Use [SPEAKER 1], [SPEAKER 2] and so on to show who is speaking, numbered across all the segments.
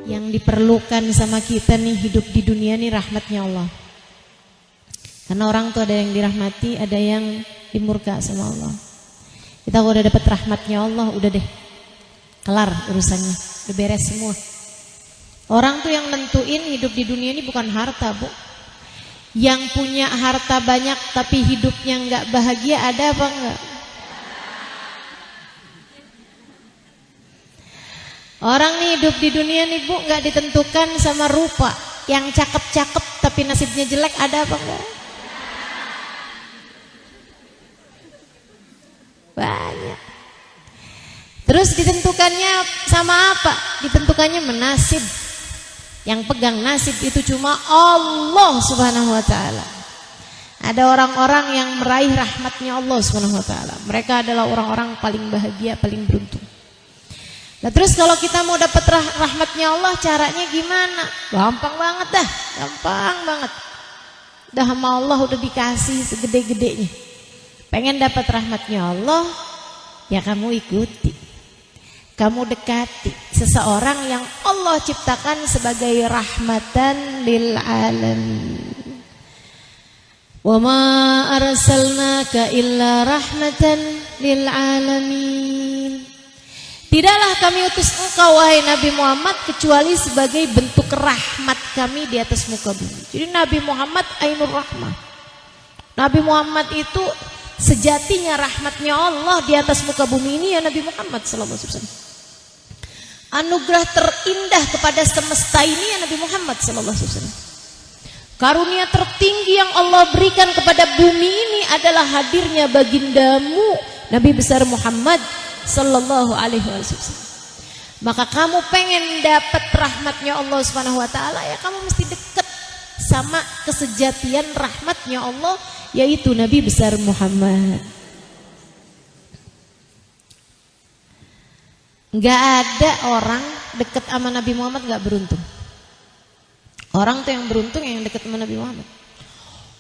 [SPEAKER 1] Yang diperlukan sama kita nih hidup di dunia nih rahmatnya Allah. Karena orang tuh ada yang dirahmati, ada yang dimurka sama Allah. Kita udah dapat rahmatnya Allah, udah deh kelar urusannya, udah beres semua. Orang tuh yang nentuin hidup di dunia ini bukan harta, Bu. Yang punya harta banyak tapi hidupnya nggak bahagia ada apa enggak? Orang nih hidup di dunia nih, Bu, nggak ditentukan sama rupa. Yang cakep-cakep tapi nasibnya jelek ada apa enggak? Banyak. Terus ditentukannya sama apa? Ditentukannya menasib. Yang pegang nasib itu cuma Allah Subhanahu wa taala. Ada orang-orang yang meraih rahmatnya Allah Subhanahu wa taala. Mereka adalah orang-orang paling bahagia, paling beruntung. Nah, terus kalau kita mau dapat rahmatnya Allah, caranya gimana? Gampang banget dah, gampang banget. Udah sama Allah udah dikasih segede-gedenya. Pengen dapat rahmatnya Allah, ya kamu ikuti. Kamu dekati seseorang yang Allah ciptakan sebagai rahmatan lil alamin. Wa ma arsalnaka illa rahmatan lil alamin. Tidaklah kami utus engkau wahai Nabi Muhammad kecuali sebagai bentuk rahmat kami di atas muka bumi. Jadi Nabi Muhammad ainur rahmah. Nabi Muhammad itu sejatinya rahmatnya Allah di atas muka bumi ini ya Nabi Muhammad sallallahu alaihi wasallam. Anugerah terindah kepada semesta ini ya Nabi Muhammad sallallahu alaihi wasallam. Karunia tertinggi yang Allah berikan kepada bumi ini adalah hadirnya bagindamu Nabi besar Muhammad sallallahu alaihi wasallam. Maka kamu pengen dapat rahmatnya Allah Subhanahu wa taala, ya kamu mesti dekat sama kesejatian rahmatnya Allah, yaitu Nabi besar Muhammad. Gak ada orang dekat sama Nabi Muhammad gak beruntung. Orang tuh yang beruntung yang dekat sama Nabi Muhammad.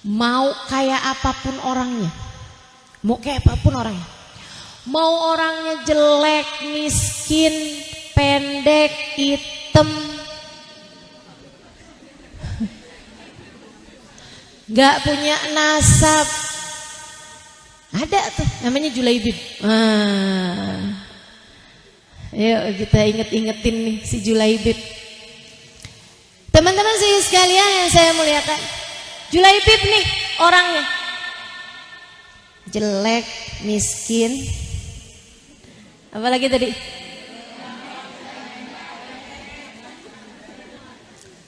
[SPEAKER 1] Mau kayak apapun orangnya, mau kayak apapun orangnya, mau orangnya jelek, miskin, pendek, hitam, gak punya nasab. Ada tuh namanya Julaibib. Ayo kita inget-ingetin nih si Julaibib. Teman-teman sekalian yang saya muliakan, Julaibib nih orangnya jelek, miskin, apalagi tadi?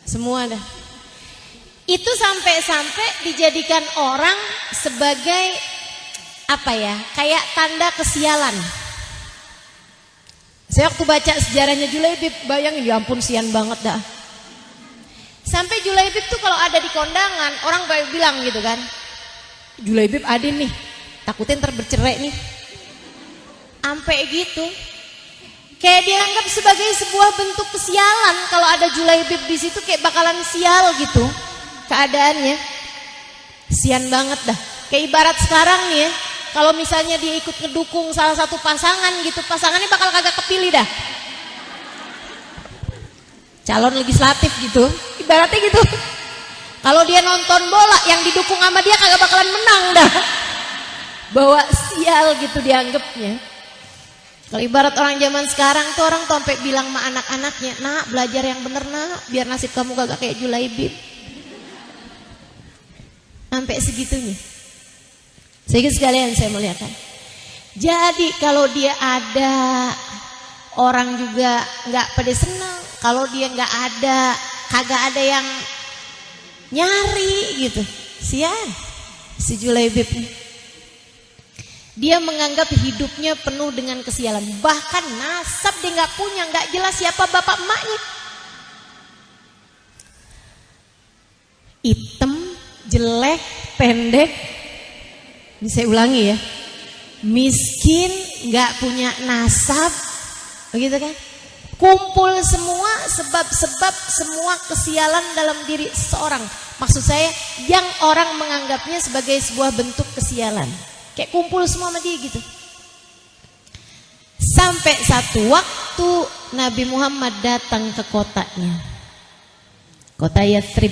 [SPEAKER 1] Semua dah. Itu sampai-sampai dijadikan orang sebagai apa ya? Kayak tanda kesialan. Saya waktu baca sejarahnya Julaibib, bayangin ya ampun sian banget dah. Sampai Julaibib tuh kalau ada di kondangan, orang bilang gitu kan, Julaibib adin nih, takutnya ntar bercerai nih. Sampai gitu. Kayak dianggap sebagai sebuah bentuk kesialan kalau ada Julaibib di situ, kayak bakalan sial gitu keadaannya. Sian banget dah. Kayak ibarat sekarang nih ya, kalau misalnya dia ikut ngedukung salah satu pasangan gitu, pasangannya bakal kagak kepilih dah. Calon legislatif gitu, ibaratnya gitu. Kalau dia nonton bola, yang didukung sama dia kagak bakalan menang dah. Bawa sial gitu dianggapnya. Kalau ibarat orang zaman sekarang tuh orang tuh sampai bilang sama anak-anaknya, nak belajar yang bener nak, biar nasib kamu kagak kayak Julaibib. Sampai segitunya. Sehingga sekalian saya muliakan. Jadi kalau dia ada, orang juga nggak pada senang. Kalau dia nggak ada, kagak ada yang nyari gitu. Sian si Julaibib. Dia menganggap hidupnya penuh dengan kesialan. Bahkan nasab dia nggak punya, nggak jelas siapa bapak emaknya. Hitam, jelek, pendek. Ini saya ulangi ya. Miskin, nggak punya nasab, begitu kan? Kumpul semua sebab-sebab semua kesialan dalam diri seseorang. Maksud saya yang orang menganggapnya sebagai sebuah bentuk kesialan. Kayak kumpul semua sama dia gitu. Sampai satu waktu Nabi Muhammad datang ke kotanya, kota Yathrib.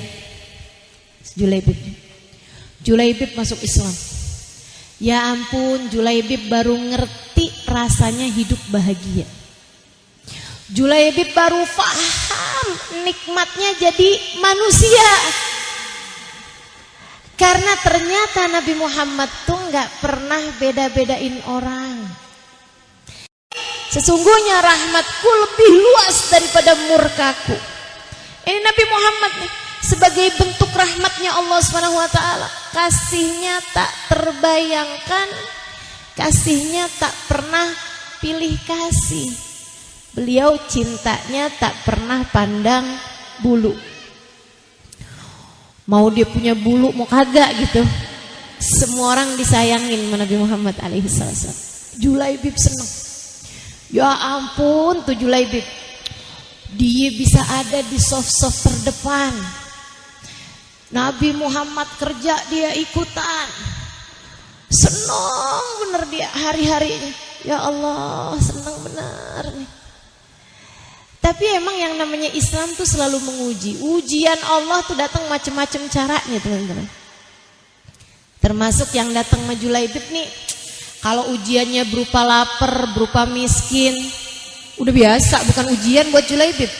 [SPEAKER 1] Julaibib masuk Islam. Ya ampun, Julaibib baru ngerti rasanya hidup bahagia. Julaibib baru paham nikmatnya jadi manusia. Karena ternyata Nabi Muhammad tuh nggak pernah beda-bedain orang. Sesungguhnya rahmatku lebih luas daripada murkaku. Ini Nabi Muhammad nih, sebagai bentuk rahmatnya Allah SWT. Kasihnya tak terbayangkan, kasihnya tak pernah pilih kasih. Beliau cintanya tak pernah pandang bulu. Mau dia punya bulu mau kagak gitu, semua orang disayangin sama Nabi Muhammad alaihissalam. Julaibib seneng. Ya ampun tuh Julaibib, dia bisa ada di soft terdepan. Nabi Muhammad kerja dia ikutan. Senang bener dia hari-harinya. Ya Allah, senang benar nih. Tapi emang yang namanya Islam tuh selalu menguji. Ujian Allah tuh datang macam-macam caranya, teman-teman. Termasuk yang datang sama Julaibib nih, kalau ujiannya berupa lapar, berupa miskin, udah biasa, bukan ujian buat Julaibib.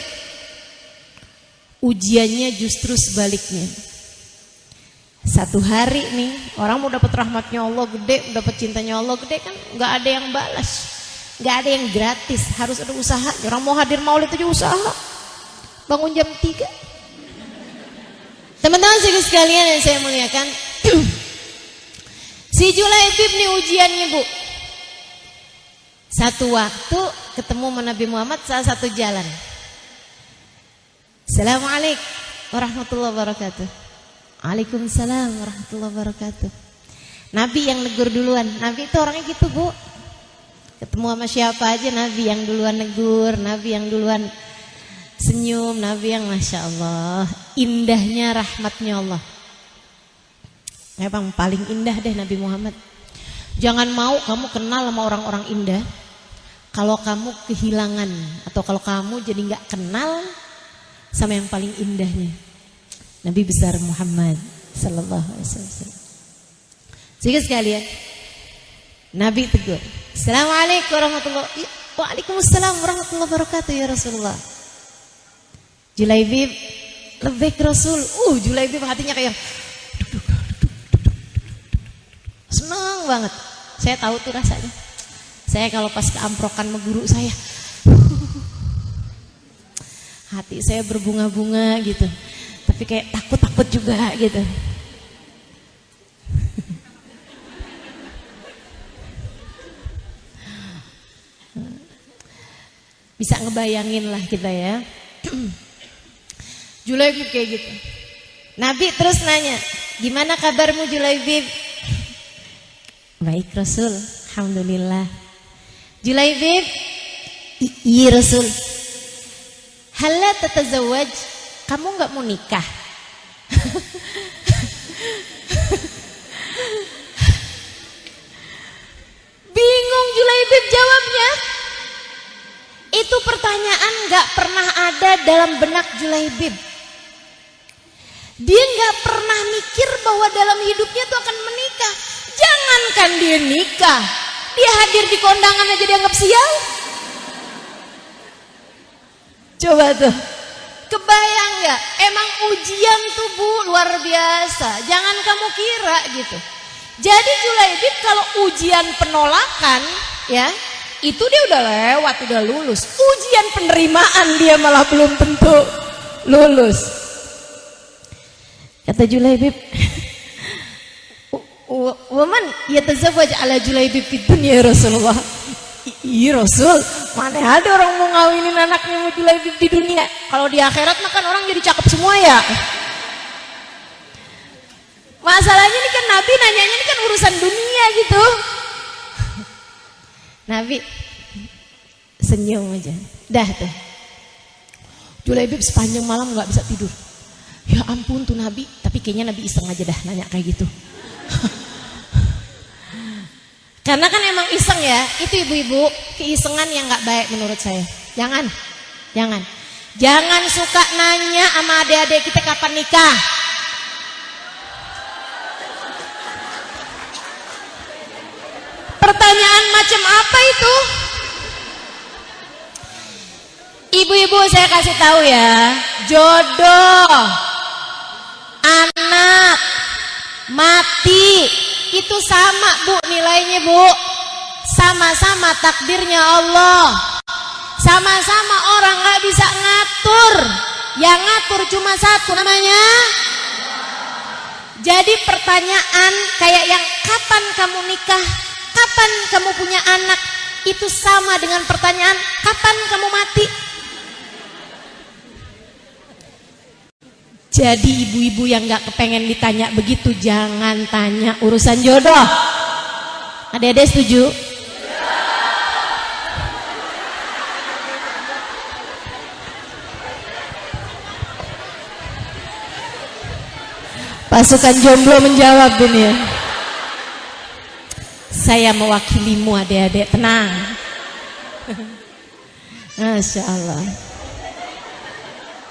[SPEAKER 1] Ujiannya justru sebaliknya. Satu hari nih, orang mau dapat rahmatnya Allah gede, dapat cintanya Allah gede, kan nggak ada yang balas. Gak ada yang gratis, harus ada usaha. Orang mau hadir maulid aja usaha, bangun jam 3. Teman-teman sekalian yang saya muliakan, si Julaibib nih ujiannya bu. Satu waktu ketemu sama Nabi Muhammad salah satu jalan. Assalamualaikum warahmatullahi wabarakatuh. Waalaikumsalam warahmatullahi wabarakatuh. Nabi yang negur duluan. Nabi itu orangnya gitu bu. Ketemu sama siapa aja Nabi yang duluan negur, Nabi yang duluan senyum, Nabi yang Masya Allah, indahnya rahmatnya Allah. Memang paling indah deh Nabi Muhammad. Jangan mau kamu kenal sama orang-orang indah kalau kamu kehilangan, atau kalau kamu jadi gak kenal sama yang paling indahnya, Nabi besar Muhammad Sallallahu Alaihi Wasallam. Sehingga sekalian, Nabi tegur, Assalamualaikum warahmatullahi wabarakatuh. Waalaikumsalam warahmatullahi wabarakatuh ya Rasulullah. Julaibib lebih Rasul. Julaibib hatinya kayak senang banget. Saya tahu tuh rasanya. Saya kalau pas keamprokan sama guru saya, hati saya berbunga-bunga gitu. Tapi kayak takut-takut juga gitu. Bisa ngebayangin lah kita ya. Julaibib kayak gitu. Nabi terus nanya, gimana kabarmu Julaibib? Baik Rasul, alhamdulillah. Julaibib, iya Rasul. Hala tatazawwaj, kamu gak mau nikah? Bingung Julaibib jawabnya. Itu pertanyaan gak pernah ada dalam benak Julaibib. Dia gak pernah mikir bahwa dalam hidupnya tuh akan menikah. Jangankan dia nikah, dia hadir di kondangan aja dianggap sial. Coba tuh, kebayang gak? Emang ujian tuh bu luar biasa. Jangan kamu kira gitu. Jadi Julaibib kalau ujian penolakan ya, itu dia udah lewat, udah lulus. Ujian penerimaan dia malah belum tentu lulus. Kata Julaibib, "Waman yatazawwaj ala Julaibib fid dunya ya Rasulullah." Iya Rasul, mana ada orang mau ngawinin anaknya sama Julaibib di dunia. Kalau di akhirat mah kan orang jadi cakep semua ya. Masalahnya ini kan Nabi nanyanya ini kan urusan dunia gitu. Nabi senyum aja. Dah tuh. Julaibib sepanjang malam gak bisa tidur. Ya ampun tuh Nabi, tapi kayaknya Nabi iseng aja dah nanya kayak gitu. Karena kan emang iseng ya. Itu ibu-ibu keisengan yang gak baik menurut saya. Jangan suka nanya sama adik-adik kita kapan nikah. Pertanyaan macam apa itu? Ibu-ibu saya kasih tahu ya, jodoh, anak, mati itu sama bu nilainya bu. Sama-sama takdirnya Allah. Sama-sama orang gak bisa ngatur. Yang ngatur cuma satu namanya. Jadi pertanyaan kayak yang kapan kamu nikah, kapan kamu punya anak, itu sama dengan pertanyaan kapan kamu mati. Jadi ibu-ibu yang gak kepengen ditanya begitu, jangan tanya urusan jodoh. Adik-adik setuju? Pasukan jomblo menjawab ini ya. Saya mewakilimu adik-adik, tenang. Masya Allah.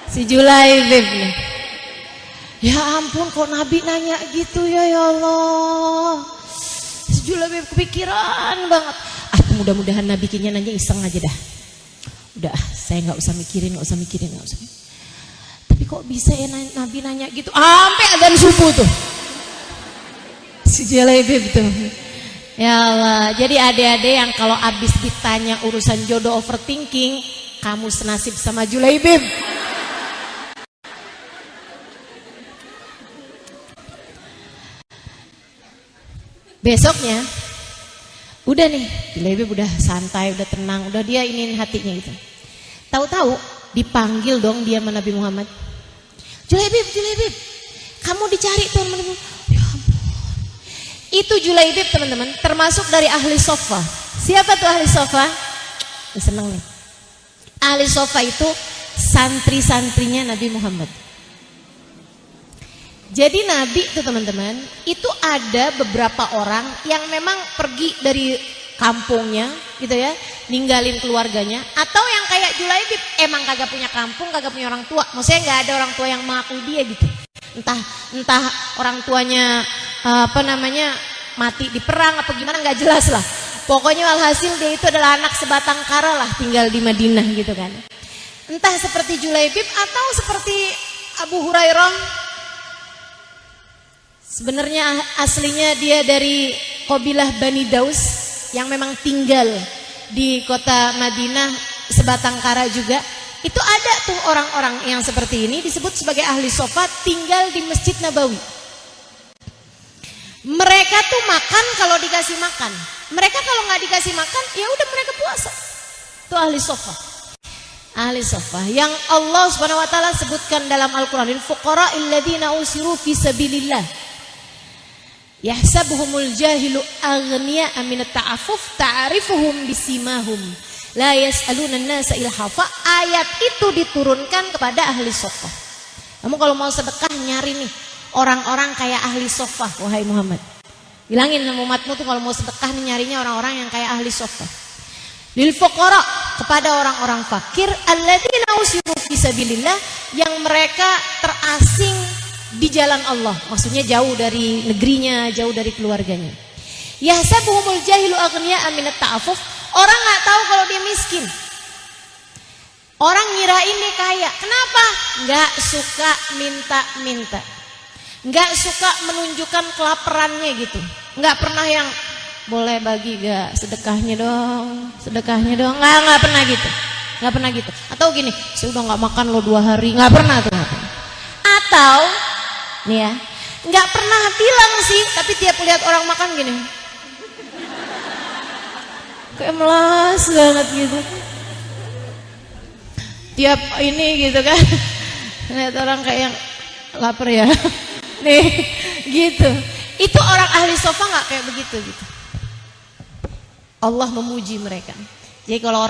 [SPEAKER 1] Si Julaibib nih. Ya ampun kok Nabi nanya gitu ya Allah. Si Julaibib kepikiran banget. Mudah-mudahan Nabi kayaknya nanya iseng aja dah. Udah saya gak usah mikirin. Tapi kok bisa ya Nabi nanya gitu sampai adzan subuh tuh. Si Julaibib tuh. Ya Allah, jadi adik-adik yang kalau abis ditanya urusan jodoh overthinking, kamu senasib sama Julaibib. Besoknya, udah nih, Julaibib udah santai, udah tenang, udah dia ingin hatinya gitu. Tahu-tahu dipanggil dong dia sama Nabi Muhammad. Julaibib, kamu dicari tuh Nabi Muhammad. Itu Julaibib teman-teman termasuk dari ahli sofa. Siapa tuh ahli sofa? Seneng nih. Ahli sofa itu santri-santrinya Nabi Muhammad. Jadi Nabi itu teman-teman, itu ada beberapa orang yang memang pergi dari kampungnya gitu ya, ninggalin keluarganya, atau yang kayak Julaibib emang kagak punya kampung, kagak punya orang tua. Maksudnya nggak ada orang tua yang mengakui dia gitu. Entah orang tuanya mati di perang apa gimana nggak jelas lah. Pokoknya alhasil dia itu adalah anak sebatang kara lah, tinggal di Madinah gitu kan. Entah seperti Julaibib atau seperti Abu Hurairah. Sebenarnya aslinya dia dari kabilah Bani Daus yang memang tinggal di kota Madinah sebatang kara juga. Itu ada tuh orang-orang yang seperti ini disebut sebagai ahli sofa, tinggal di Masjid Nabawi. Mereka tuh makan kalau dikasih makan. Mereka kalau nggak dikasih makan, ya udah mereka puasa. Itu ahli sofa. Ahli sofa yang Allah Subhanahu wa taala sebutkan dalam Al-Qur'an, "Fuqara'il ladzina usiru fi sabilillah. Yahsabuhumul jahilu aghniya'a minat ta'affuf ta'rifuhum bisimahum. La yas'aluna an-nasa ilhafa." Ayat itu diturunkan kepada ahli sofa. Kamu kalau mau sedekah nyari nih orang-orang kayak ahli sofa, wahai Muhammad. Bilangin sama umatmu tuh kalau mau sedekah nih nyarinya orang-orang yang kayak ahli sofa. Lil fuqara, kepada orang-orang fakir, alladzina usiru fi sabilillah, yang mereka terasing di jalan Allah. Maksudnya jauh dari negerinya, jauh dari keluarganya. Yahsabuhumul jahilu aghniya'a minat ta'affuf. Orang nggak tahu kalau dia miskin. Orang ngirain dia kaya. Kenapa? Nggak suka minta-minta. Nggak suka menunjukkan kelaparannya gitu. Nggak pernah yang boleh bagi gak sedekahnya dong, nggak pernah gitu. Atau gini, saya udah nggak makan lo 2 hari, nggak pernah tuh. Atau nih ya, nggak pernah bilang sih, tapi tiap lihat orang makan gini, kayak melas banget gitu. Tiap ini gitu kan, lihat orang kayak yang lapar ya, nih gitu. Itu orang ahli sofa nggak kayak begitu gitu. Allah memuji mereka. Jadi kalau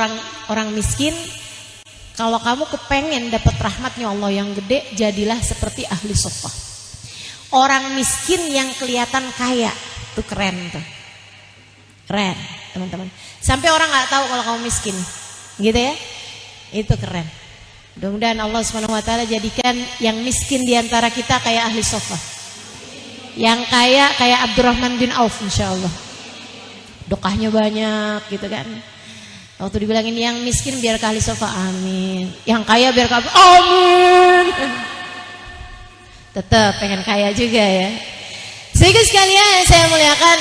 [SPEAKER 1] orang miskin, kalau kamu kepengen dapat rahmatnya Allah yang gede, jadilah seperti ahli sofa. Orang miskin yang kelihatan kaya, itu keren tuh. Keren, teman-teman. Sampai orang nggak tahu kalau kamu miskin, gitu ya. Itu keren. Mudah-mudahan Allah SWT jadikan yang miskin diantara kita kayak ahli sofa, yang kaya kayak Abdurrahman bin Auf, insya Allah. Dokahnya banyak, gitu kan. Waktu dibilangin yang miskin biar ke ahli sofa, amin. Yang kaya biar ke amin. Tetap pengen kaya juga ya. Sehingga sekalian saya muliakan,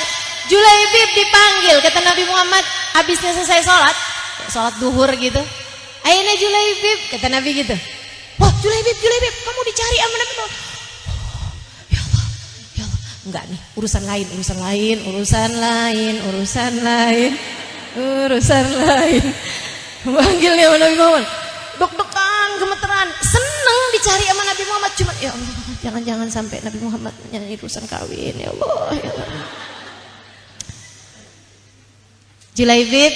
[SPEAKER 1] Julaibib dipanggil, kata Nabi Muhammad habisnya selesai sholat duhur gitu. Aina Julaibib, kata Nabi gitu. Wah, Julaibib, kamu dicari sama Nabi Muhammad. Ya Allah. Enggak nih, urusan lain. Panggilnya sama Nabi Muhammad. Dok-dokan, gemeteran, seneng dicari sama Nabi Muhammad. Cuma ya Allah, jangan sampai Nabi Muhammad nyanyi urusan kawin, ya Allah. Julaibib,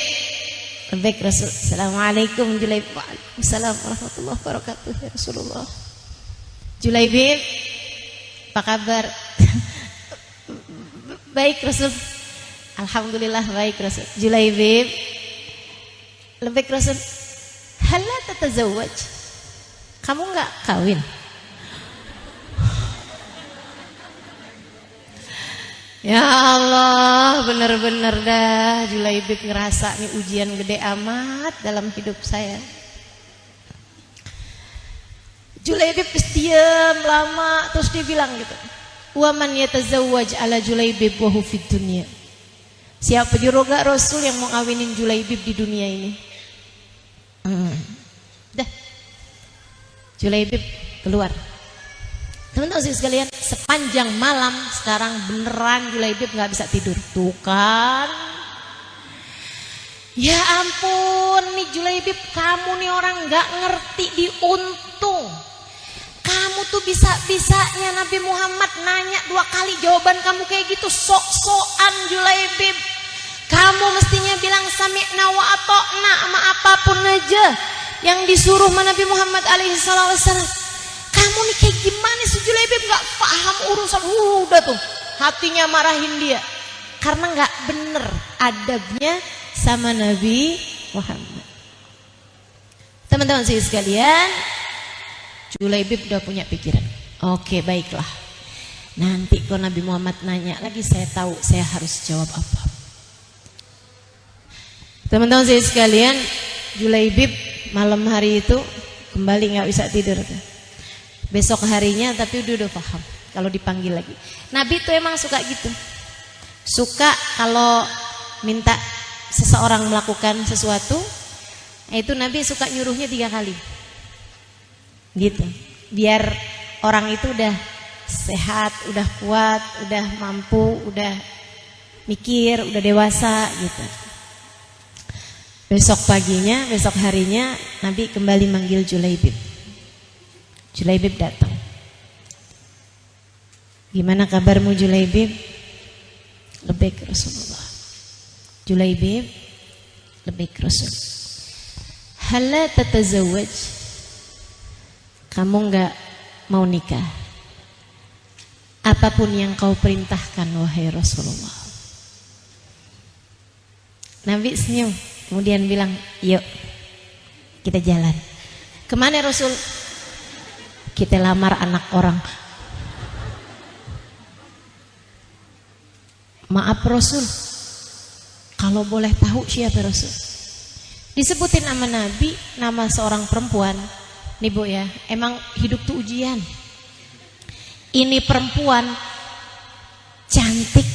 [SPEAKER 1] baik Rasul. Assalamualaikum Julaibib. Waalaikumsalam warahmatullahi wabarakatuh ya Rasulullah. Julaibib, apa kabar? Baik Rasul. Alhamdulillah baik Rasul. Julaibib, baik Rasul. Hala tatazawwaj. Kamu enggak kawin? Ya Allah, bener-bener dah Julaibib ngerasa nih ujian gede amat dalam hidup saya. Julaibib diam lama, terus dia bilang gitu, wa man yatazawwaj ala Julaibib wa hu fid dunya. Siapa juga Rasul yang mau ngawinin Julaibib di dunia ini? Dah, Julaibib keluar. Teman-teman sekalian, sepanjang malam sekarang beneran Julaibib nggak bisa tidur. Tuh kan, ya ampun nih Julaibib, kamu nih orang nggak ngerti diuntung. Kamu tuh bisa-bisanya Nabi Muhammad nanya 2 kali, jawaban kamu kayak gitu, sok-sokan Julaibib. Kamu mestinya bilang sami'na wa ata'na sama apapun aja yang disuruh Nabi Muhammad alaihi wasallam. Kamu nih kayak gimana sih Julaibib, gak paham urusan. Udah tuh hatinya marahin dia karena gak bener adabnya sama Nabi Muhammad. Teman-teman sekalian, Julaibib udah punya pikiran. Oke, baiklah, nanti kalau Nabi Muhammad nanya lagi, saya tahu saya harus jawab apa. Teman-teman sekalian, Julaibib malam hari itu kembali gak bisa tidur. Besok harinya tapi udah paham kalau dipanggil lagi. Nabi tuh emang suka gitu. Suka kalau minta seseorang melakukan sesuatu, itu Nabi suka nyuruhnya 3 kali. Gitu. Biar orang itu udah sehat, udah kuat, udah mampu, udah mikir, udah dewasa gitu. Besok paginya, besok harinya Nabi kembali manggil Julaibib. Julaibib datang. Gimana kabarmu Julaibib? Lebih Rasulullah. Julaibib, lebih Rasul. Hala tatazawwaj. Kamu enggak mau nikah? Apapun yang kau perintahkan wahai Rasulullah. Nabi senyum, kemudian bilang, yuk kita jalan. Kemana Rasul? Kita lamar anak orang. Maaf Rasul, kalau boleh tahu siapa Rasul? Disebutin nama Nabi, nama seorang perempuan. Nih Bu ya, emang hidup tuh ujian. Ini perempuan cantik,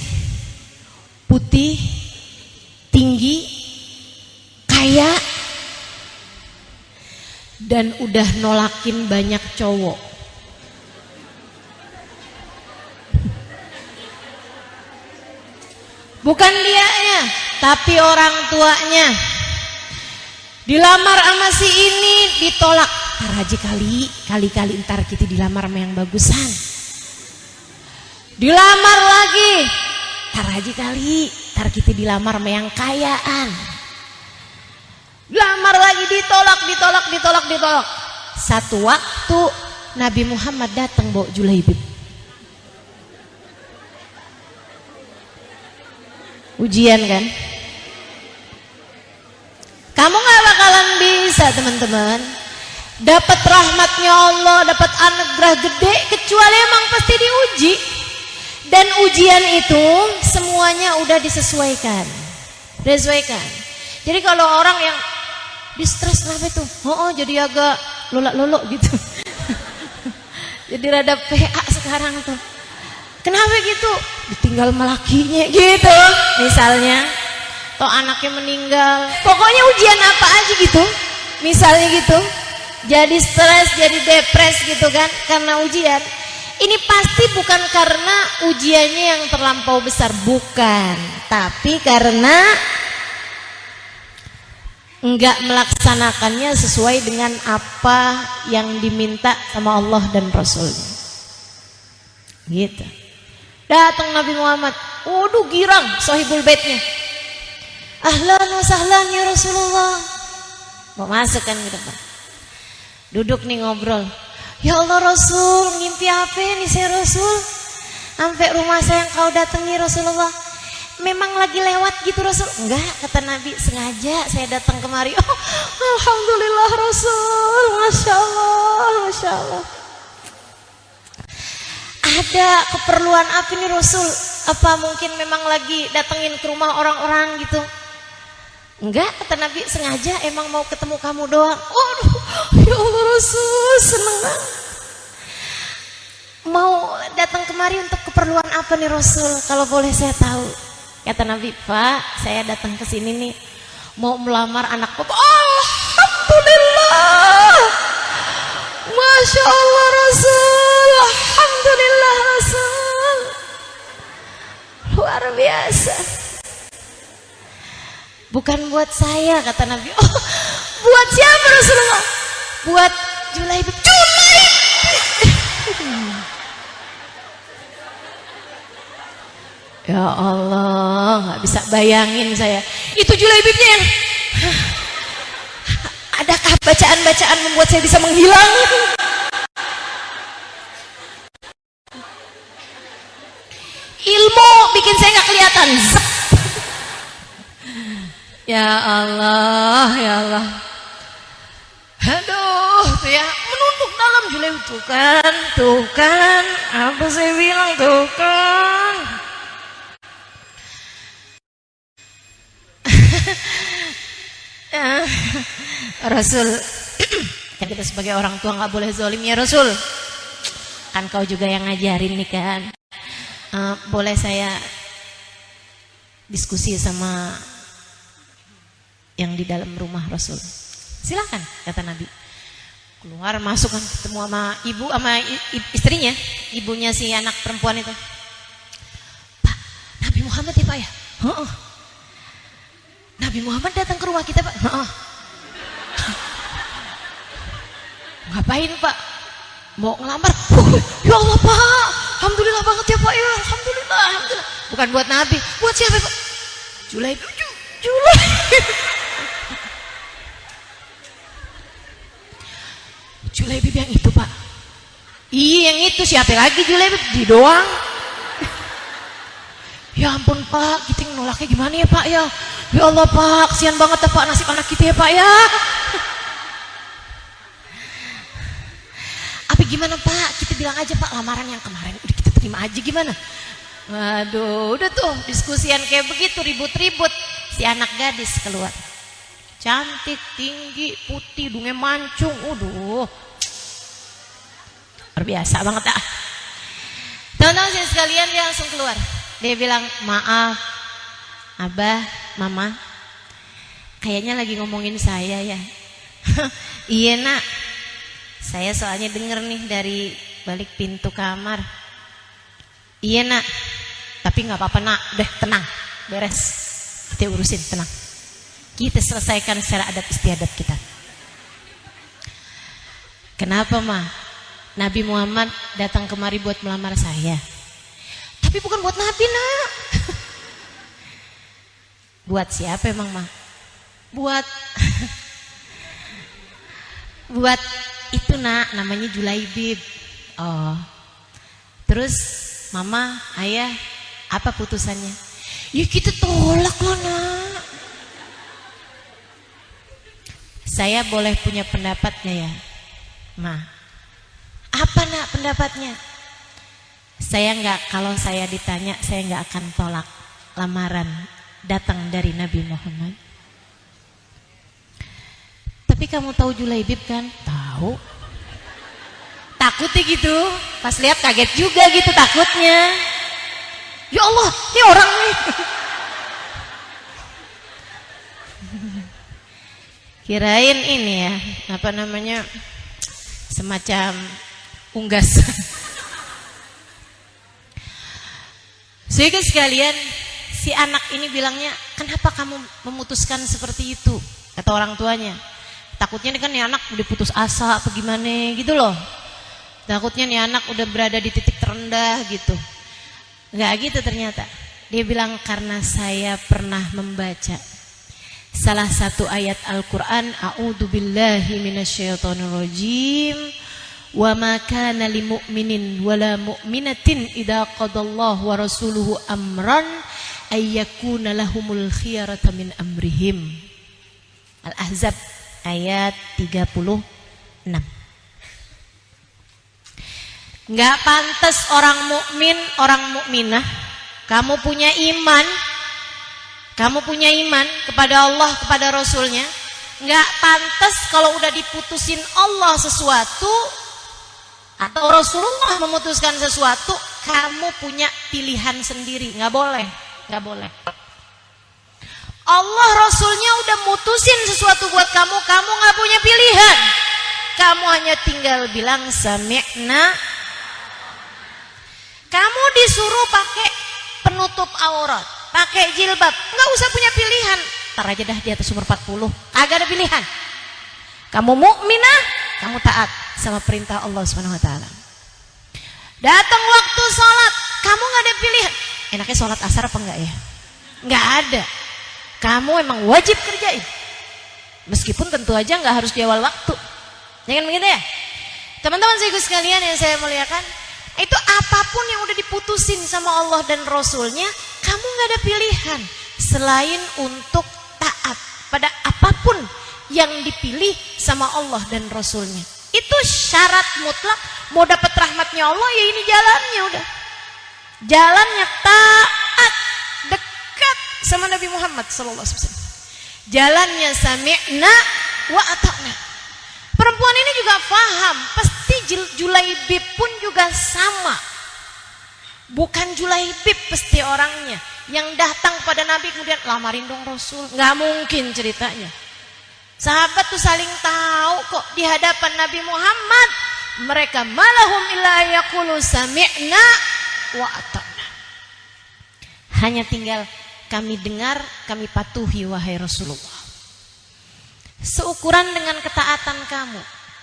[SPEAKER 1] putih, tinggi, kaya, dan udah nolakin banyak cowok. Bukan dianya, tapi orang tuanya. Dilamar sama si ini, ditolak. Ntar aja kali ntar kita dilamar sama yang bagusan. Dilamar lagi, ntar aja ntar kita dilamar sama yang kayaan. Lamar lagi, ditolak. Satu waktu Nabi Muhammad datang bawa Julaibib. Ujian kan? Kamu gak bakalan bisa teman-teman dapat rahmatnya Allah, dapat anugerah gede kecuali emang pasti diuji. Dan ujian itu semuanya udah disesuaikan. Jadi kalau orang yang di stres kenapa itu? Jadi agak lolak-lolok gitu. Jadi rada PA sekarang tuh. Kenapa gitu? Ditinggal malakinya gitu misalnya. Atau anaknya meninggal. Pokoknya ujian apa aja gitu. Misalnya gitu. Jadi stres, jadi depres gitu kan karena ujian. Ini pasti bukan karena ujiannya yang terlampau besar, bukan. Tapi karena enggak melaksanakannya sesuai dengan apa yang diminta sama Allah dan Rasulnya. Gitu. Datang Nabi Muhammad, waduh girang sahibul baitnya. Ahlan wa sahlan ya Rasulullah. Mau masuk kan ke depan. Duduk nih ngobrol. Ya Allah Rasul, ngimpi apa nih saya Rasul? Sampai rumah saya yang kau datangi Rasulullah. Memang lagi lewat gitu Rasul? Enggak, kata Nabi, sengaja saya datang kemari. Oh, alhamdulillah Rasul, Masya Allah, Masya Allah. Ada keperluan apa nih Rasul? Apa mungkin memang lagi datengin ke rumah orang-orang gitu? Enggak, kata Nabi, sengaja emang mau ketemu kamu doang. Aduh, ya Allah Rasul, seneng banget. Mau datang kemari untuk keperluan apa nih Rasul? Kalau boleh saya tahu. Kata Nabi, Pak, saya datang ke sini nih mau melamar anak bapak. Alhamdulillah, Masya Allah Rasul, Alhamdulillah Rasul, luar biasa. Bukan buat saya, kata Nabi. Oh, buat siapa Rasulullah? Buat Julaibib. Ya Allah, nggak bisa bayangin saya. Itu Julaibibnya yang adakah bacaan-bacaan membuat saya bisa menghilang? Ilmu bikin saya nggak kelihatan. Ya Allah, ya Allah. Aduh, tuh ya menunduk dalam Julaibib. Tuh kan, apa saya bilang tuh kan. Rasul, kan kita sebagai orang tua nggak boleh zolim ya Rasul. Kan kau juga yang ngajarin nih kan. Boleh saya diskusi sama yang di dalam rumah Rasul? Silakan, kata Nabi. Keluar masuk kan ketemu sama ibu sama istrinya, ibunya si anak perempuan itu. Pak, Nabi Muhammad ya Pak ya? Nabi Muhammad datang ke rumah kita Pak. Ngapain Pak? Mau ngelamar? Ya Allah Pak, alhamdulillah banget ya Pak ya, alhamdulillah, alhamdulillah. Bukan buat Nabi, buat siapa Pak? Julaibib. Julaibib yang itu Pak. Iya yang itu, siapa lagi Julaibib? Di doang. Ya ampun Pak, kita nolaknya gimana ya Pak ya? Ya Allah Pak, kasihan banget ya Pak nasib anak kita ya Pak ya. Apa gimana Pak? Kita bilang aja Pak lamaran yang kemarin udah kita terima aja gimana? Waduh, udah tuh diskusian kayak begitu ribut-ribut. Si anak gadis keluar. Cantik, tinggi, putih, hidungnya mancung. Waduh. Luar biasa banget ah. Teman-teman sekalian dia langsung keluar. Dia bilang, "Maaf, Abah, Mama. Kayaknya lagi ngomongin saya ya." Iya nak. Saya soalnya denger nih dari balik pintu kamar. Iya nak. Tapi gak apa-apa nak. Udah tenang. Beres. Kita urusin tenang. Kita selesaikan secara adat istiadat kita. Kenapa Ma? Nabi Muhammad datang kemari buat melamar saya. Tapi bukan buat Nabi nak. Buat siapa emang Ma? Buat buat itu nak, namanya Julaibib. Oh. Terus Mama, Ayah, apa putusannya? Ya kita tolak loh nak. Saya boleh punya pendapatnya ya, Ma? Apa nak pendapatnya? Kalau saya ditanya, saya nggak akan tolak lamaran datang dari Nabi Muhammad. Tapi kamu tahu Julaibib kan? Tahu. Takutnya gitu. Pas lihat kaget juga gitu takutnya. Ya Allah, ini orang nih. Kirain ini ya, apa namanya, semacam unggas. Sehingga sekalian, si anak ini bilangnya, kenapa kamu memutuskan seperti itu? Kata orang tuanya. Takutnya kan nih anak udah putus asa apa gimana gitu loh. Takutnya nih anak udah berada di titik terendah gitu. Enggak gitu ternyata. Dia bilang karena saya pernah membaca salah satu ayat Al-Qur'an, a'udzubillahi minasyaitonirrajim, wa ma kana lil mu'minin wala mu'minatin idza qadallahu wa rasuluhu amran ay yakuna lahumul khiyaratu min amrihim. Al-Ahzab ayat 36. Enggak pantas orang mukmin, orang mukminah, kamu punya iman kepada Allah, kepada Rasulnya, enggak pantas kalau udah diputusin Allah sesuatu atau Rasulullah memutuskan sesuatu, kamu punya pilihan sendiri. Enggak boleh. Allah Rasulnya udah mutusin sesuatu buat kamu enggak punya pilihan. Kamu hanya tinggal bilang sami'na. Kamu disuruh pakai penutup aurat, pakai jilbab, nggak usah punya pilihan. Ntar aja dah di atas umur 40, agak ada pilihan. Kamu mukminah, kamu taat sama perintah Allah Subhanahu Wa Taala. Datang waktu sholat, kamu nggak ada pilihan. Enaknya sholat asar apa enggak ya? Nggak ada. Kamu emang wajib kerjain. Meskipun tentu aja nggak harus di awal waktu. Jangan begitu ya. Teman-teman sekalian yang saya muliakan, itu apapun yang udah diputusin sama Allah dan Rasulnya, kamu gak ada pilihan selain untuk taat pada apapun yang dipilih sama Allah dan Rasulnya. Itu syarat mutlak. Mau dapat rahmatnya Allah, ya ini jalannya udah. Jalannya taat, dekat sama Nabi Muhammad SAW. Jalannya sami'na wa ata'na. Perempuan ini juga paham, pasti Julaibib pun juga sama. Bukan Julaibib pasti orangnya yang datang pada Nabi kemudian lamarin dong Rasul. Nggak mungkin ceritanya. Sahabat tuh saling tahu kok di hadapan Nabi Muhammad. Mereka malahum illa yaqulu sami'na wa ata'na. Hanya tinggal kami dengar, kami patuhi wahai Rasulullah. Seukuran dengan ketaatan kamu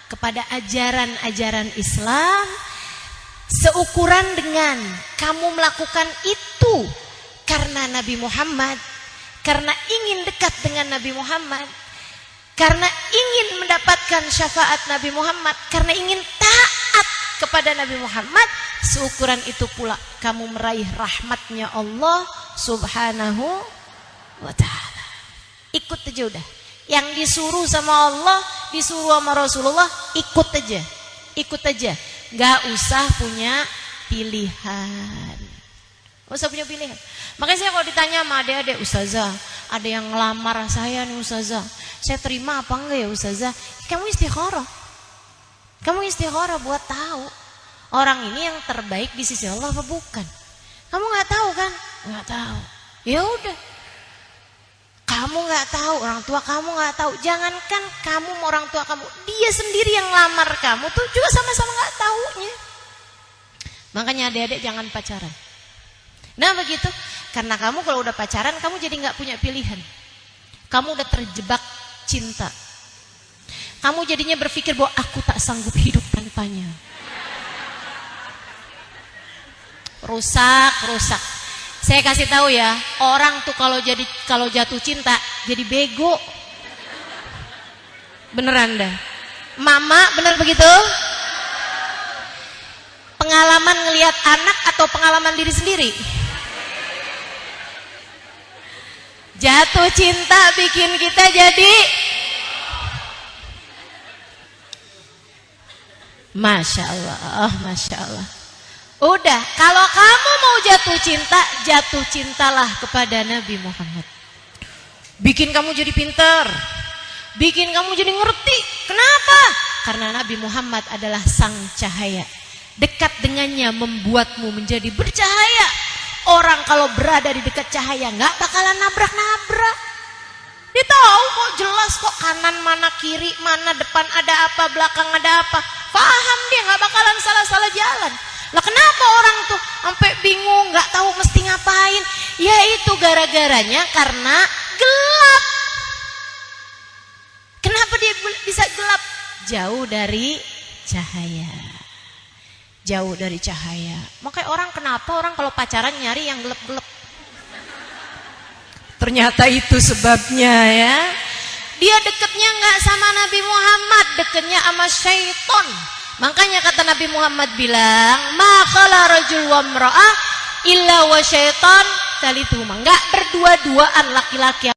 [SPEAKER 1] kepada ajaran-ajaran Islam, seukuran dengan kamu melakukan itu karena Nabi Muhammad, karena ingin dekat dengan Nabi Muhammad, karena ingin mendapatkan syafaat Nabi Muhammad, karena ingin taat kepada Nabi Muhammad, seukuran itu pula kamu meraih rahmatnya Allah Subhanahu wa Ta'ala. Ikut aja udah. Yang disuruh sama Allah, disuruh sama Rasulullah, ikut aja. Gak usah punya pilihan. Gak usah punya pilihan. Makanya saya kalau ditanya sama adik-adik, Ustazah, ada yang ngelamar saya nih Ustazah, saya terima apa enggak ya Ustazah? Kamu istikharah buat tahu orang ini yang terbaik di sisi Allah apa bukan. Kamu gak tahu kan? Gak tahu. Ya udah. Kamu gak tahu, orang tua kamu gak tahu. Jangankan kamu sama orang tua kamu, dia sendiri yang lamar kamu tuh juga sama-sama gak taunya. Makanya adik-adik jangan pacaran. Nah begitu, karena kamu kalau udah pacaran, kamu jadi gak punya pilihan. Kamu udah terjebak cinta. Kamu jadinya berpikir bahwa aku tak sanggup hidup tanpanya. Rusak. Saya kasih tahu ya, orang tuh kalau jatuh cinta jadi bego. Beneran dah. Mama, bener begitu? Pengalaman ngelihat anak atau pengalaman diri sendiri? Jatuh cinta bikin kita jadi Masya Allah, Masya Allah. Udah, kalau kamu mau jatuh cinta, jatuh cintalah kepada Nabi Muhammad. Bikin kamu jadi pintar, bikin kamu jadi ngerti. Kenapa? Karena Nabi Muhammad adalah sang cahaya. Dekat dengannya membuatmu menjadi bercahaya. Orang kalau berada di dekat cahaya nggak bakalan nabrak-nabrak. Dia tahu kok, jelas kok, kanan mana, kiri mana, depan ada apa, belakang ada apa. Paham dia, nggak bakalan salah-salah jalan. Lah kenapa orang tuh sampai bingung, nggak tahu mesti ngapain? Ya itu gara-garanya karena gelap. Kenapa dia bisa gelap? Jauh dari cahaya. Jauh dari cahaya. Makanya orang, kenapa orang kalau pacaran nyari yang gelap-gelap? Ternyata itu sebabnya ya. Dia deketnya nggak sama Nabi Muhammad, deketnya sama syaiton. Makanya kata Nabi Muhammad bilang, ma khala rajul wa imra'ah illa wa syaiton talituhuma. Enggak berdua-duaan laki-laki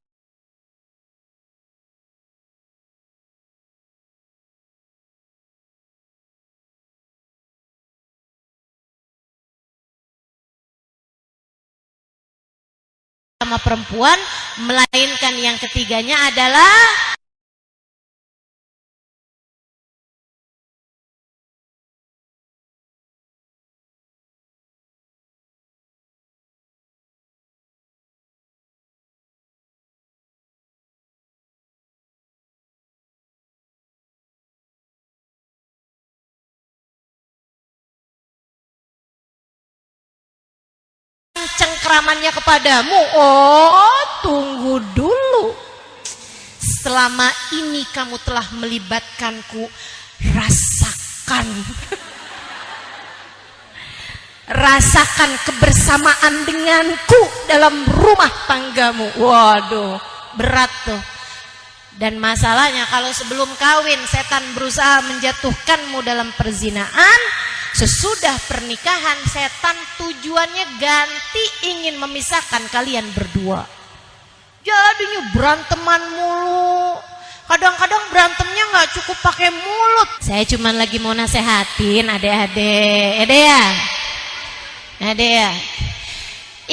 [SPEAKER 1] sama perempuan, melainkan yang ketiganya adalah cengkramannya kepadamu. Oh, tunggu dulu. Selama ini kamu telah melibatkanku, rasakan. Rasakan kebersamaan denganku dalam rumah tanggamu. Waduh, berat tuh. Dan masalahnya kalau sebelum kawin setan berusaha menjatuhkanmu dalam perzinaan, sesudah pernikahan setan tujuannya ganti, ingin memisahkan kalian berdua. Jadinya beranteman mulu. Kadang-kadang berantemnya nggak cukup pakai mulut. Saya cuman lagi mau nasehatin adik-adik, ya.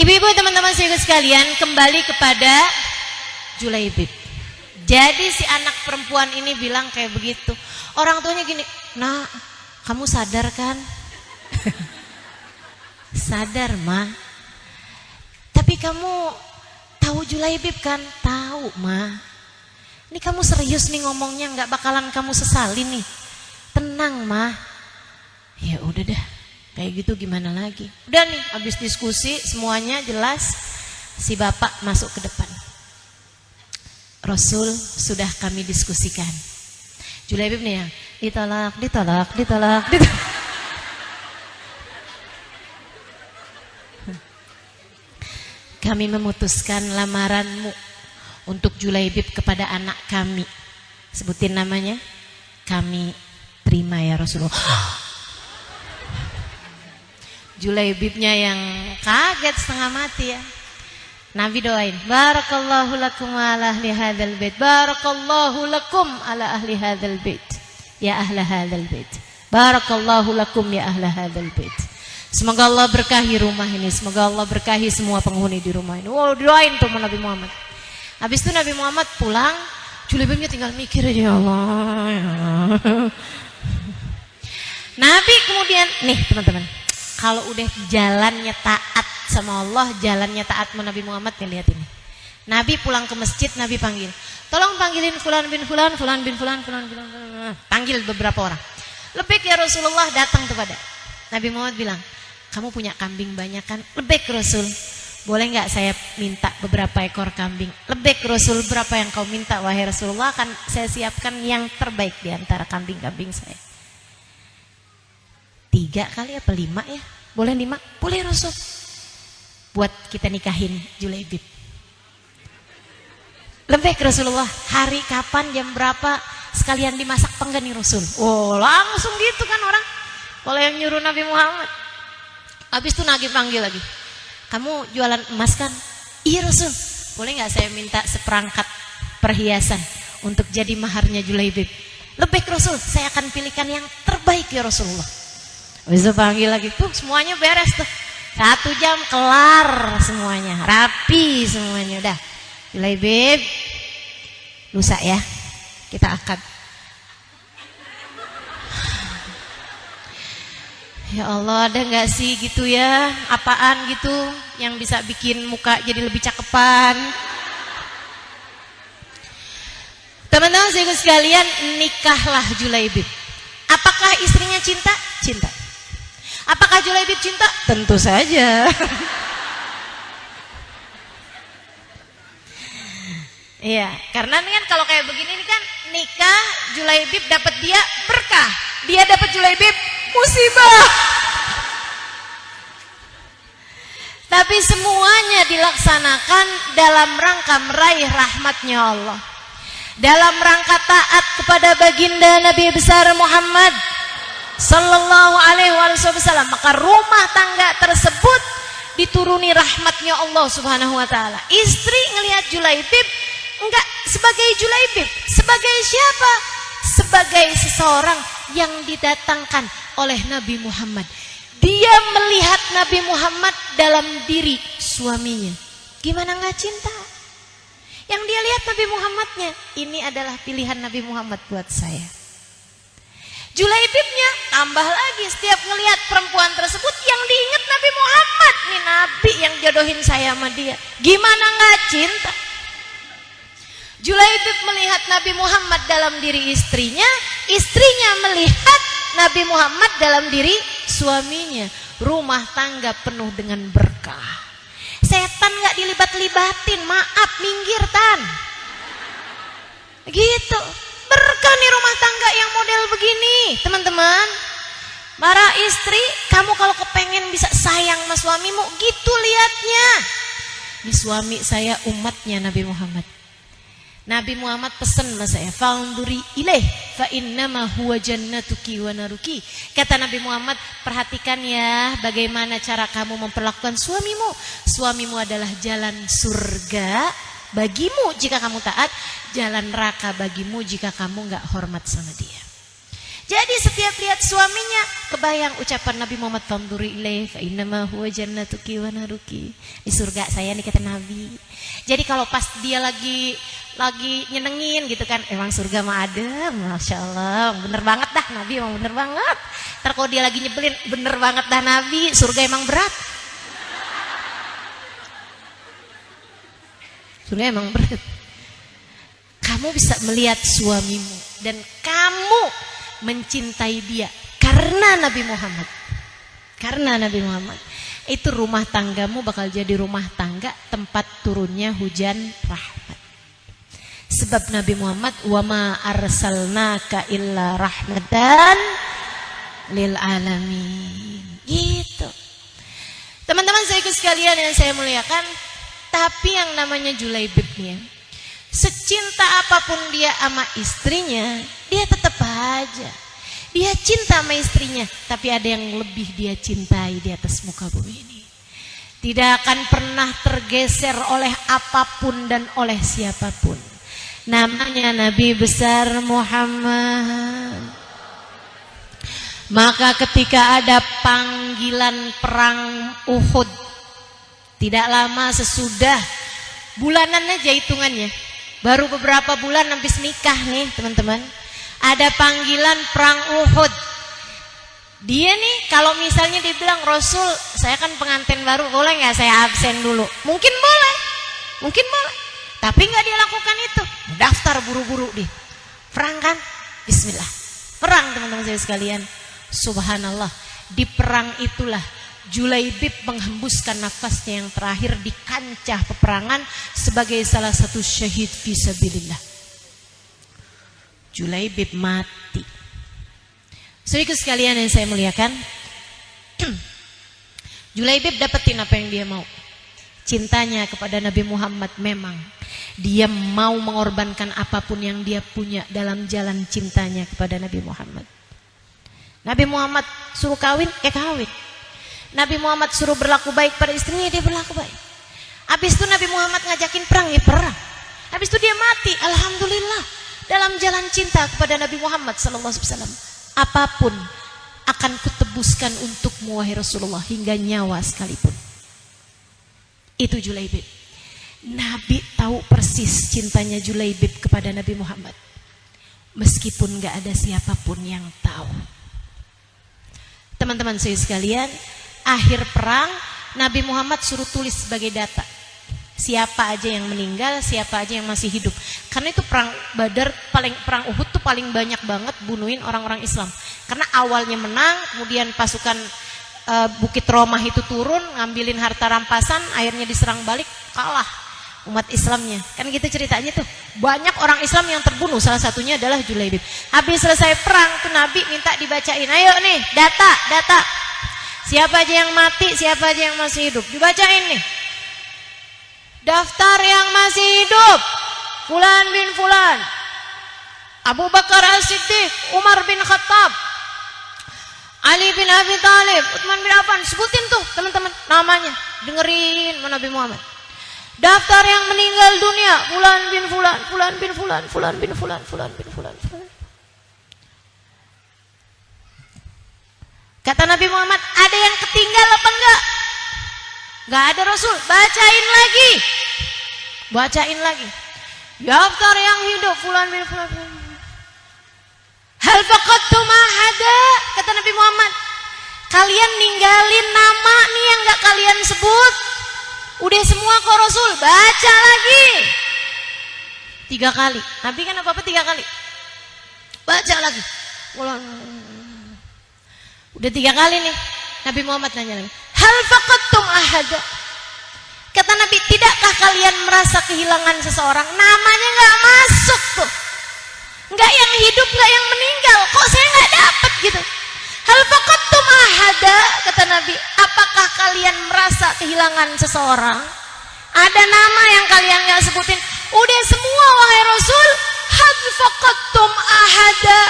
[SPEAKER 1] Ibu-ibu, teman-teman sekalian, kembali kepada Julaibib. Jadi si anak perempuan ini bilang kayak begitu. Orang tuanya gini, "Nak, kamu sadar kan?" Sadar, Ma. Tapi kamu tahu Julaibib kan? Tahu, Ma. Ini kamu serius nih ngomongnya, nggak bakalan kamu sesali nih. Tenang, Ma. Ya udah dah, kayak gitu gimana lagi? Udah nih, habis diskusi semuanya jelas. Si bapak masuk ke depan. Rasul, sudah kami diskusikan. Julaibib nih yang ditolak. Kami memutuskan lamaranmu untuk Julaibib kepada anak kami. Sebutin namanya. Kami terima ya Rasulullah. Julaibibnya yang kaget setengah mati ya. Nabi doain, barakallahu lakum ala ahli hadzal bait, barakallahu lakum ala ahli hadzal bait, ya ahla hadzal bait, barakallahu lakum ya ahla hadzal bait. Semoga Allah berkahi rumah ini, semoga Allah berkahi semua penghuni di rumah ini. Wow, doain tuh Nabi Muhammad. Habis itu Nabi Muhammad pulang, Julaibibnya tinggal mikir aja, ya Allah. Nabi kemudian, nih teman-teman, kalau udah jalannya taat sama Allah, jalannya taat sama Nabi Muhammad, ya lihat ini. Nabi pulang ke masjid, Nabi panggil, tolong panggilin fulan bin fulan, fulan bin fulan, fulan bin fulan. Panggil beberapa orang. Lebih ya Rasulullah datang kepada Nabi Muhammad bilang, kamu punya kambing banyak kan? Lebih Rasul, boleh nggak saya minta beberapa ekor kambing? Lebih Rasul, berapa yang kau minta wahai Rasulullah? Akan saya siapkan yang terbaik di antara kambing-kambing saya. 3 kali apa 5 ya? Boleh 5? Boleh Rasul. Buat kita nikahin Julaibib. Lebih ke Rasulullah, hari kapan, jam berapa, sekalian dimasak apa enggak nih Rasul? Oh, langsung gitu kan orang. Kalau yang nyuruh Nabi Muhammad. Habis itu Nabi panggil lagi. Kamu jualan emas kan? Iya Rasul. boleh nggak saya minta seperangkat perhiasan untuk jadi maharnya Julaibib? Lebih Rasul, saya akan pilihkan yang terbaik ya Rasulullah. Bisa panggil lagi tuh, semuanya beres tuh. 1 jam kelar semuanya, rapi semuanya. Udah, Julaibib, lusa ya, kita akad. Ya Allah, ada nggak sih gitu ya, apaan gitu yang bisa bikin muka jadi lebih cakepan? Teman-teman sekalian, nikahlah Julaibib. Apakah istrinya cinta? Cinta. Apakah Julaibib cinta? Tentu saja. Iya, karena kan kalau kayak begini nih kan nikah, Julaibib dapat dia berkah, dia dapat Julaibib musibah. Tapi semuanya dilaksanakan dalam rangka meraih rahmatnya Allah, dalam rangka taat kepada baginda Nabi besar Muhammad sallallahu alaihi wasallam. Maka rumah tangga tersebut dituruni rahmatnya Allah subhanahu wa ta'ala. Istri ngelihat Julaibib enggak sebagai Julaibib, sebagai siapa? Sebagai seseorang yang didatangkan oleh Nabi Muhammad. Dia melihat Nabi Muhammad dalam diri suaminya. Gimana nggak cinta? Yang dia lihat Nabi Muhammadnya, ini adalah pilihan Nabi Muhammad buat saya. Julaibibnya tambah lagi, setiap ngelihat perempuan tersebut yang diingat Nabi Muhammad, nih Nabi yang jodohin saya sama dia. Gimana nggak cinta? Julaibib melihat Nabi Muhammad dalam diri istrinya, istrinya melihat Nabi Muhammad dalam diri suaminya. Rumah tangga penuh dengan berkah. Setan gak dilibat-libatin, maaf, minggir tan. Gitu. Berkah nih rumah tangga yang model begini, teman-teman. Para istri, kamu kalau kepengen bisa sayang sama suamimu, gitu lihatnya. Ini suami saya umatnya Nabi Muhammad. Nabi Muhammad pesan sama saya, "Fa'unduri ilaih fa innama huwa jannatuki wa naruki." Kata Nabi Muhammad, perhatikan ya bagaimana cara kamu memperlakukan suamimu. Suamimu adalah jalan surga bagimu jika kamu taat, jalan neraka bagimu jika kamu enggak hormat sama dia. Jadi setiap lihat suaminya, kebayang ucapan Nabi Muhammad, "Fa'unduri ilaih fa innama huwa jannatuki wa naruki." Di surga saya nih kata Nabi. Jadi kalau pas dia lagi nyenengin gitu kan, emang surga mah ada, Masya Allah, bener banget dah Nabi, emang bener banget. Ntar kalau dia lagi nyebelin, bener banget dah Nabi, surga emang berat. Surga emang berat. Kamu bisa melihat suamimu dan kamu mencintai dia karena Nabi Muhammad. Karena Nabi Muhammad. Itu rumah tanggamu bakal jadi rumah tangga tempat turunnya hujan rahmat. Sebab Nabi Muhammad, wa ma arsalnaka illa rahmatan lil alamin. Gitu. Teman-teman saya sekalian yang saya muliakan, tapi yang namanya Julaibibnya, secinta apapun dia sama istrinya, dia tetap aja. Dia cinta sama istrinya, tapi ada yang lebih dia cintai di atas muka bumi ini. Tidak akan pernah tergeser oleh apapun dan oleh siapapun. Namanya Nabi besar Muhammad. Maka ketika ada panggilan perang Uhud, tidak lama sesudah, bulanan aja hitungannya, baru beberapa bulan habis nikah nih teman-teman, ada panggilan perang Uhud. Dia nih kalau misalnya dibilang, "Rasul, saya kan pengantin baru, boleh nggak saya absen dulu?" Mungkin boleh, mungkin boleh. Tapi nggak dia lakukan itu. Daftar buru-buru di perang kan? Bismillah. Perang teman-teman saya sekalian. Subhanallah. Di perang itulah Julaibib menghembuskan nafasnya yang terakhir di kancah peperangan sebagai salah satu syahid fisabilillah. Julaibib mati. Saudara sekalian yang saya muliakan, Julaibib dapetin apa yang dia mau. Cintanya kepada Nabi Muhammad, memang dia mau mengorbankan apapun yang dia punya dalam jalan cintanya kepada Nabi Muhammad. Nabi Muhammad suruh kawin, kawin. Nabi Muhammad suruh berlaku baik pada istrinya, dia berlaku baik. Habis itu Nabi Muhammad ngajakin perang, ya perang. Habis itu dia mati, alhamdulillah. Dalam jalan cinta kepada Nabi Muhammad sallallahu alaihi wasallam. Apapun akan kutebuskan untukmu wahai Rasulullah, hingga nyawa sekalipun. Itu Julaibib. Nabi tahu persis cintanya Julaibib kepada Nabi Muhammad. Meskipun gak ada siapapun yang tahu. Teman-teman saya sekalian, akhir perang Nabi Muhammad suruh tulis sebagai data. Siapa aja yang meninggal, siapa aja yang masih hidup. Karena itu perang Badar, perang Uhud tuh paling banyak banget bunuhin orang-orang Islam. Karena awalnya menang, kemudian pasukan Bukit Romah itu turun, ngambilin harta rampasan, akhirnya diserang balik, kalah umat Islamnya. Kan gitu ceritanya tuh. Banyak orang Islam yang terbunuh, salah satunya adalah Julaibib. Habis selesai perang tuh Nabi minta dibacain. Ayo nih, data. Siapa aja yang mati, siapa aja yang masih hidup. Dibacain nih. Daftar yang masih hidup, Fulan bin Fulan, Abu Bakar As-Siddiq, Umar bin Khattab, Ali bin Abi Thalib, Utsman bin Affan. Sebutin tuh teman-teman namanya, dengerin Nabi Muhammad. Daftar yang meninggal dunia, Fulan bin Fulan, Fulan bin Fulan, Fulan bin Fulan, Fulan bin Fulan. Kata Nabi Muhammad, ada yang ketinggal apa enggak? Enggak ada Rasul. Bacain lagi. Daftar yang hidup, Fulan bin Fulan. Hal faqadtum ahada, kata Nabi Muhammad. Kalian ninggalin nama nih yang enggak kalian sebut. Udah semua kok Rasul. Baca lagi 3 kali. Nabi kan apa-apa 3 kali. Baca lagi. Udah 3 kali nih. Nabi Muhammad nanya lagi. Hal faqadtum ahada. Kata Nabi, tidakkah kalian merasa kehilangan seseorang? Namanya gak masuk tuh. Gak yang hidup, gak yang meninggal. Kok saya gak dapat gitu. Hal faqadtum ahada, kata Nabi. Apakah kalian merasa kehilangan seseorang? Ada nama yang kalian gak sebutin. Udah semua wahai Rasul. Hal faqadtum ahada,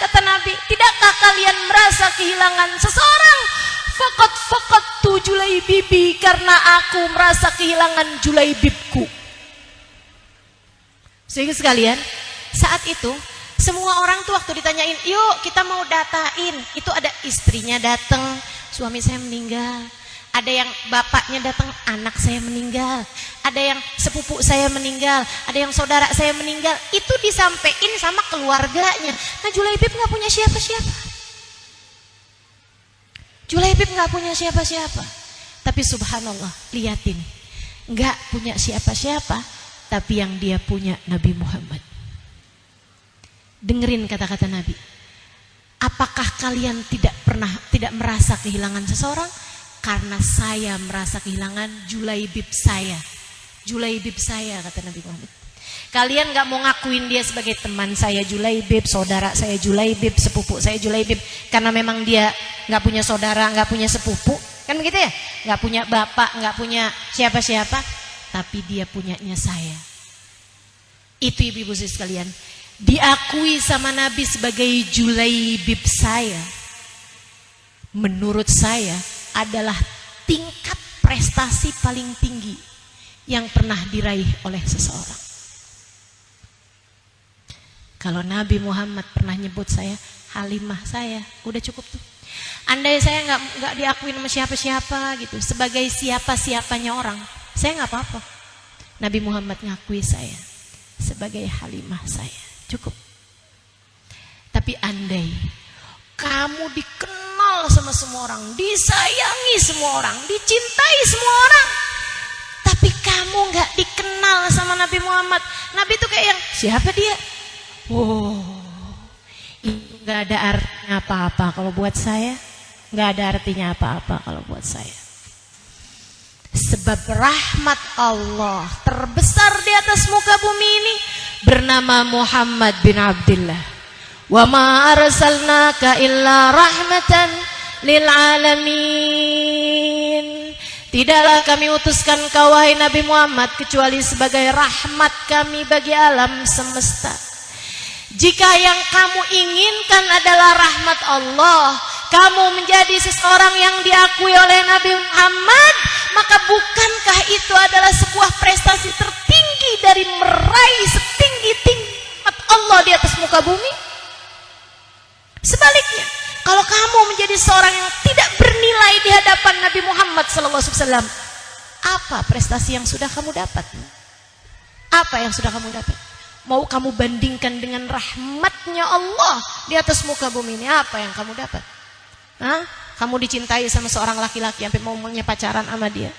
[SPEAKER 1] kata Nabi. Tidakkah kalian merasa kehilangan seseorang? Faqadtu Julaibibi, karena aku merasa kehilangan Julaibibku. Sehingga sekalian, saat itu semua orang tuh waktu ditanyain, yuk kita mau datain, itu ada istrinya datang, suami saya meninggal, ada yang bapaknya datang, anak saya meninggal, ada yang sepupu saya meninggal, ada yang saudara saya meninggal. Itu disampaikan sama keluarganya. Nah Julaibib nggak punya siapa-siapa. Julaibib nggak punya siapa-siapa. Tapi subhanallah, lihatin, nggak punya siapa-siapa, tapi yang dia punya Nabi Muhammad. Dengerin kata-kata Nabi. Apakah kalian tidak merasa kehilangan seseorang? Karena saya merasa kehilangan Julaibib saya. Julaibib saya, kata Nabi Muhammad. Kalian gak mau ngakuin dia sebagai teman saya Julaibib, saudara saya Julaibib, sepupu saya Julaibib, karena memang dia gak punya saudara, gak punya sepupu, kan begitu ya? Gak punya bapak, gak punya siapa-siapa, tapi dia punyanya saya. Itu ibu-ibu sekalian, diakui sama Nabi sebagai Julaibib saya. Menurut saya adalah tingkat prestasi paling tinggi yang pernah diraih oleh seseorang. Kalau Nabi Muhammad pernah nyebut saya Halimah saya, udah cukup tuh. Andai saya nggak diakuin sama siapa-siapa gitu, sebagai siapa-siapanya orang, saya nggak apa-apa. Nabi Muhammad ngakui saya sebagai Halimah saya, cukup. Tapi andai kamu dikenal sama semua orang, disayangi semua orang, dicintai semua orang, tapi kamu nggak dikenal sama Nabi Muhammad. Nabi tuh kayak yang siapa dia? Oh, itu gak ada artinya apa-apa kalau buat saya. Gak ada artinya apa-apa kalau buat saya. Sebab rahmat Allah terbesar di atas muka bumi ini bernama Muhammad bin Abdullah. Wa ma arsalnaka illa rahmatan lil alamin. Tidaklah kami utuskan kau wahai Nabi Muhammad kecuali sebagai rahmat kami bagi alam semesta. Jika yang kamu inginkan adalah rahmat Allah, kamu menjadi seseorang yang diakui oleh Nabi Muhammad, maka bukankah itu adalah sebuah prestasi tertinggi dari meraih setinggi-tinggi Allah di atas muka bumi. Sebaliknya, kalau kamu menjadi seorang yang tidak bernilai di hadapan Nabi Muhammad SAW, apa prestasi yang sudah kamu dapat? Apa yang sudah kamu dapat? Mau kamu bandingkan dengan rahmatnya Allah di atas muka bumi ini, apa yang kamu dapat? Hah? Kamu dicintai sama seorang laki-laki sampai mau-maunya pacaran sama dia,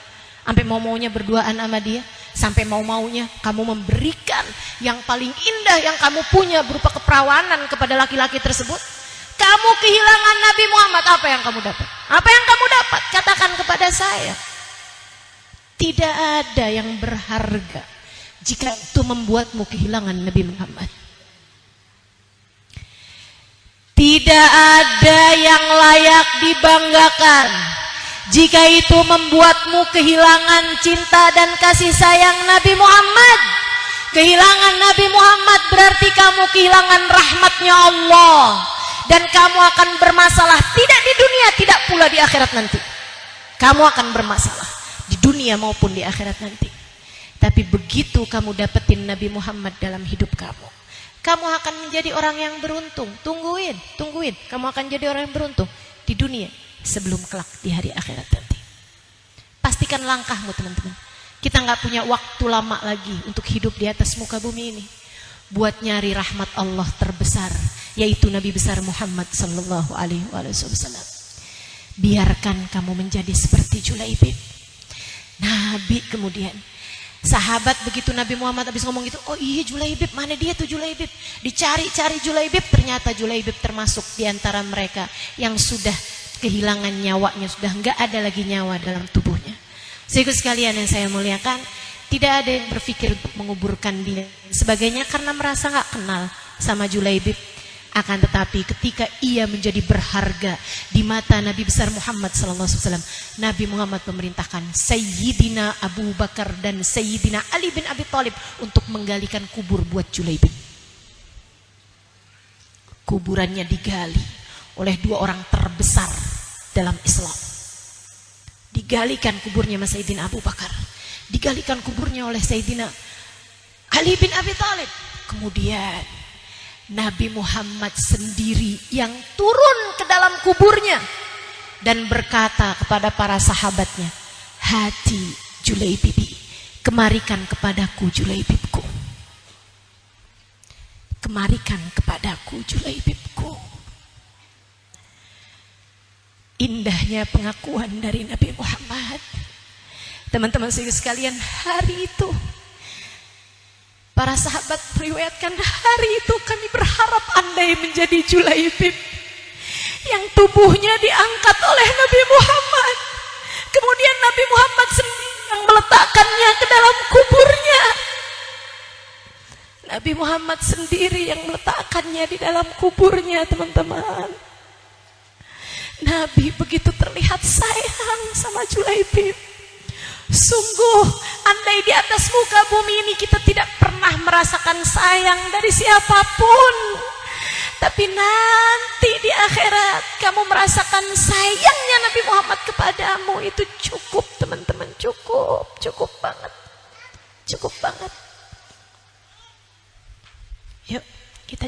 [SPEAKER 1] sampai mau-maunya berduaan sama dia, sampai mau-maunya kamu memberikan yang paling indah yang kamu punya berupa keperawanan kepada laki-laki tersebut. Kamu kehilangan Nabi Muhammad, apa yang kamu dapat? Apa yang kamu dapat? Katakan kepada saya. Tidak ada yang berharga jika itu membuatmu kehilangan Nabi Muhammad. Tidak ada yang layak dibanggakan jika itu membuatmu kehilangan cinta dan kasih sayang Nabi Muhammad. Kehilangan Nabi Muhammad berarti kamu kehilangan rahmatnya Allah. Dan kamu akan bermasalah tidak di dunia, tidak pula di akhirat nanti. Kamu akan bermasalah di dunia maupun di akhirat nanti. Tapi begitu kamu dapetin Nabi Muhammad dalam hidup kamu, kamu akan menjadi orang yang beruntung. Tungguin. Kamu akan jadi orang yang beruntung di dunia sebelum kelak di hari akhirat nanti. Pastikan langkahmu, teman-teman. Kita nggak punya waktu lama lagi untuk hidup di atas muka bumi ini buat nyari rahmat Allah terbesar, yaitu Nabi besar Muhammad sallallahu alaihi wasallam. Biarkan kamu menjadi seperti Julaibib. Nabi kemudian sahabat begitu Nabi Muhammad habis ngomong gitu, oh iya Julaibib, mana dia tuh Julaibib? Dicari-cari Julaibib, ternyata Julaibib termasuk di antara mereka yang sudah kehilangan nyawanya, sudah enggak ada lagi nyawa dalam tubuhnya. Saudara sekalian yang saya muliakan, tidak ada yang berpikir untuk menguburkan dia sebagainya karena merasa enggak kenal sama Julaibib. Akan tetapi ketika ia menjadi berharga di mata Nabi besar Muhammad SAW, Nabi Muhammad memerintahkan Sayyidina Abu Bakar dan Sayyidina Ali bin Abi Thalib untuk menggalikan kubur buat Julaibib. Kuburannya digali oleh dua orang terbesar dalam Islam. Digalikan kuburnya Mas Sayyidina Abu Bakar, digalikan kuburnya oleh Sayyidina Ali bin Abi Thalib. Kemudian Nabi Muhammad sendiri yang turun ke dalam kuburnya dan berkata kepada para sahabatnya, hati Julaibibi, kemarikan kepadaku Julaibibku. Kemarikan kepadaku Julaibibku. Indahnya pengakuan dari Nabi Muhammad. Teman-teman sekalian, hari itu para sahabat meriwayatkan, hari itu kami berharap andai menjadi Julaibib yang tubuhnya diangkat oleh Nabi Muhammad. Kemudian Nabi Muhammad sendiri yang meletakkannya ke dalam kuburnya. Nabi Muhammad sendiri yang meletakkannya di dalam kuburnya, teman-teman. Nabi begitu terlihat sayang sama Julaibib. Sungguh, andai di atas muka bumi ini kita tidak pernah merasakan sayang dari siapapun, tapi nanti di akhirat kamu merasakan sayangnya Nabi Muhammad kepadamu, itu cukup, teman-teman, cukup banget, cukup banget. Yuk kita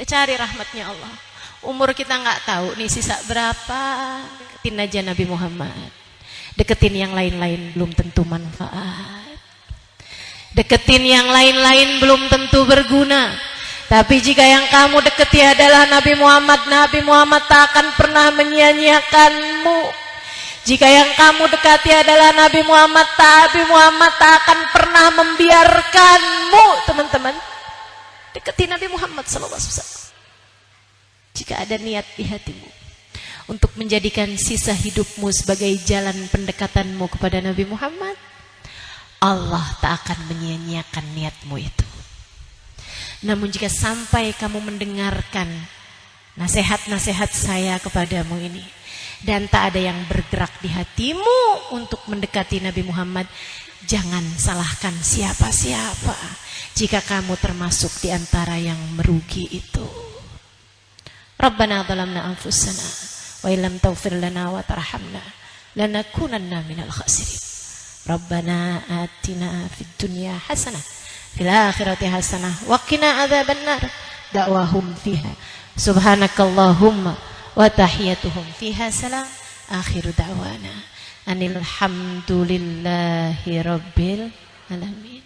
[SPEAKER 1] cari rahmatnya Allah. Umur kita nggak tahu nih sisa berapa, deketin aja Nabi Muhammad. Deketin yang lain-lain belum tentu manfaat. Deketin yang lain-lain belum tentu berguna. Tapi jika yang kamu deketi adalah Nabi Muhammad tak akan pernah menyia-nyiakanmu. Jika yang kamu dekati adalah Nabi Muhammad tak akan pernah membiarkanmu, teman-teman. Deketi Nabi Muhammad SAW. Jika ada niat di hatimu untuk menjadikan sisa hidupmu sebagai jalan pendekatanmu kepada Nabi Muhammad, Allah tak akan menyia-nyiakan niatmu itu. Namun jika sampai kamu mendengarkan nasihat-nasihat saya kepadamu ini dan tak ada yang bergerak di hatimu untuk mendekati Nabi Muhammad, jangan salahkan siapa-siapa jika kamu termasuk di antara yang merugi itu. Rabbana zalamna anfusana wa illam taghfir lana wa tarhamna lanakunanna minal khasirin. Rabbana atina fid dunya hasanah fil akhirati hasanah wa qina adzabannar. Da'wahum fiha subhanakallahumma wa tahiyyatuhum fiha salam. Akhiru da'wana anil hamdulillahi rabbil alamin.